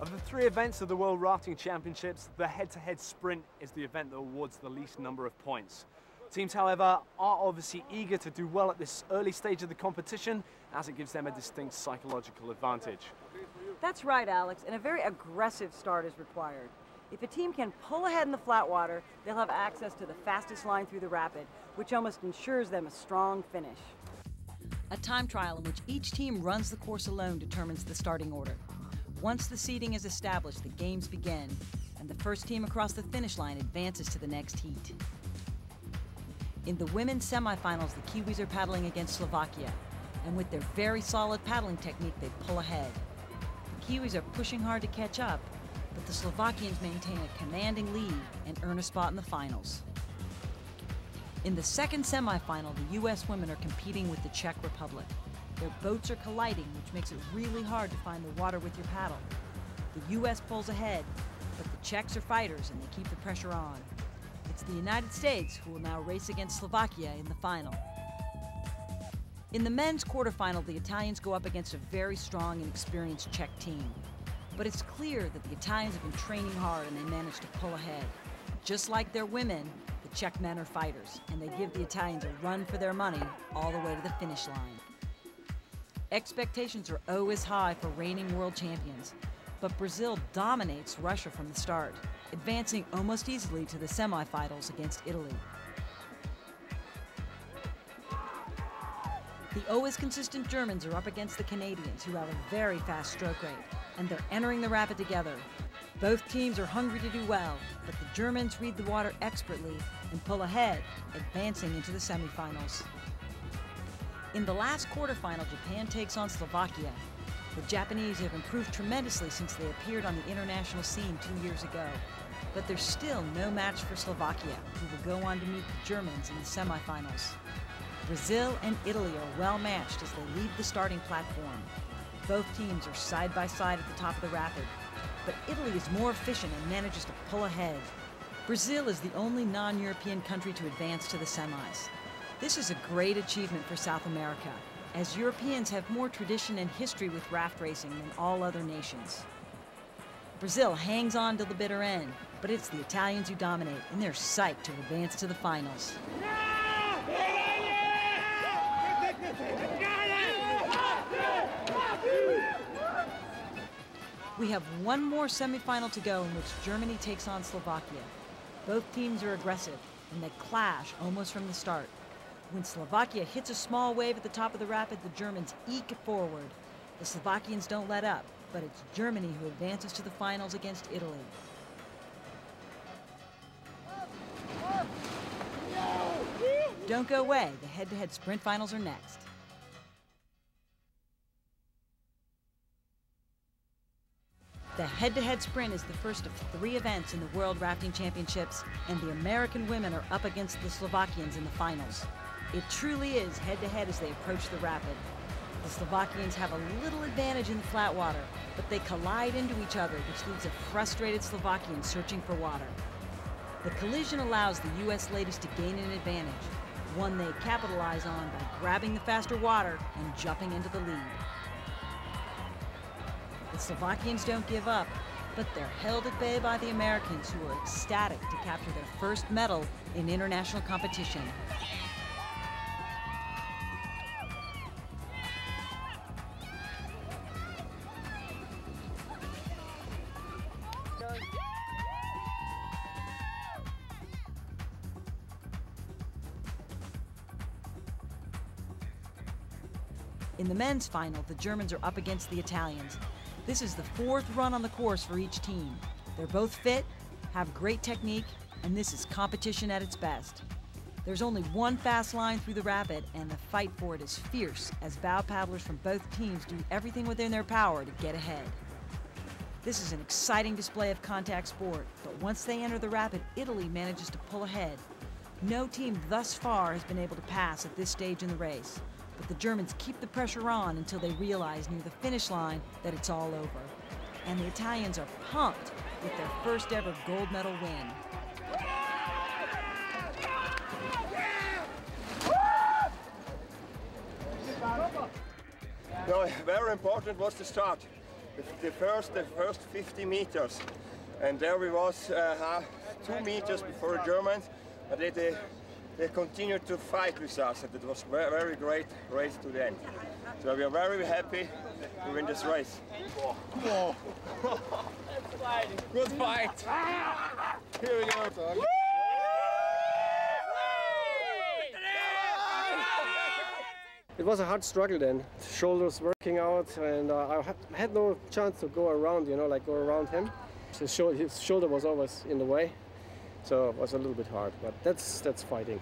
Of the three events of the World Rafting Championships, the head-to-head sprint is the event that awards the least number of points. Teams, however, are obviously eager to do well at this early stage of the competition, as it gives them a distinct psychological advantage. That's right, Alex, and a very aggressive start is required. If a team can pull ahead in the flat water, they'll have access to the fastest line through the rapid, which almost ensures them a strong finish. A time trial in which each team runs the course alone determines the starting order. Once the seeding is established, the games begin, and the first team across the finish line advances to the next heat. In the women's semifinals, the Kiwis are paddling against Slovakia, and with their very solid paddling technique, they pull ahead. The Kiwis are pushing hard to catch up, but the Slovakians maintain a commanding lead and earn a spot in the finals. In the second semifinal, the U.S. women are competing with the Czech Republic. Their boats are colliding, which makes it really hard to find the water with your paddle. The U.S. pulls ahead, but the Czechs are fighters and they keep the pressure on. It's the United States who will now race against Slovakia in the final. In the men's quarterfinal, the Italians go up against a very strong and experienced Czech team. But it's clear that the Italians have been training hard and they managed to pull ahead. Just like their women, the Czech men are fighters, and they give the Italians a run for their money all the way to the finish line. Expectations are always high for reigning world champions, but Brazil dominates Russia from the start, advancing almost easily to the semifinals against Italy. The always consistent Germans are up against the Canadians, who have a very fast stroke rate, and they're entering the rapid together. Both teams are hungry to do well, but the Germans read the water expertly and pull ahead, advancing into the semifinals. In the last quarterfinal, Japan takes on Slovakia. The Japanese have improved tremendously since they appeared on the international scene 2 years ago. But there's still no match for Slovakia, who will go on to meet the Germans in the semifinals. Brazil and Italy are well matched as they leave the starting platform. Both teams are side by side at the top of the rapid, but Italy is more efficient and manages to pull ahead. Brazil is the only non-European country to advance to the semis. This is a great achievement for South America, as Europeans have more tradition and history with raft racing than all other nations. Brazil hangs on to the bitter end, but it's the Italians who dominate, and they're psyched to advance to the finals. We have one more semifinal to go in which Germany takes on Slovakia. Both teams are aggressive, and they clash almost from the start. When Slovakia hits a small wave at the top of the rapid, the Germans eke forward. The Slovakians don't let up, but it's Germany who advances to the finals against Italy. Don't go away, the head-to-head sprint finals are next. The head-to-head sprint is the first of 3 events in the World Rafting Championships, and the American women are up against the Slovakians in the finals. It truly is head-to-head as they approach the rapid. The Slovakians have a little advantage in the flat water, but they collide into each other, which leaves a frustrated Slovakian searching for water. The collision allows the U.S. ladies to gain an advantage, one they capitalize on by grabbing the faster water and jumping into the lead. The Slovakians don't give up, but they're held at bay by the Americans, who are ecstatic to capture their first medal in international competition. In the men's final, the Germans are up against the Italians. This is the 4th run on the course for each team. They're both fit, have great technique, and this is competition at its best. There's only one fast line through the rapid, and the fight for it is fierce as bow paddlers from both teams do everything within their power to get ahead. This is an exciting display of contact sport, but once they enter the rapid, Italy manages to pull ahead. No team thus far has been able to pass at this stage in the race. But the Germans keep the pressure on until they realize near the finish line that it's all over. And the Italians are pumped with their first ever gold medal win. No, very important was the start. the first 50 meters. And there we was 2 meters before the Germans, but they continued to fight with us, and it was a very great race to the end. So we are very happy to win this race. Oh. Good fight. Here we go. It was a hard struggle then. Shoulders working out, and I had no chance to go around, like go around him. His shoulder was always in the way, so it was a little bit hard, but that's fighting.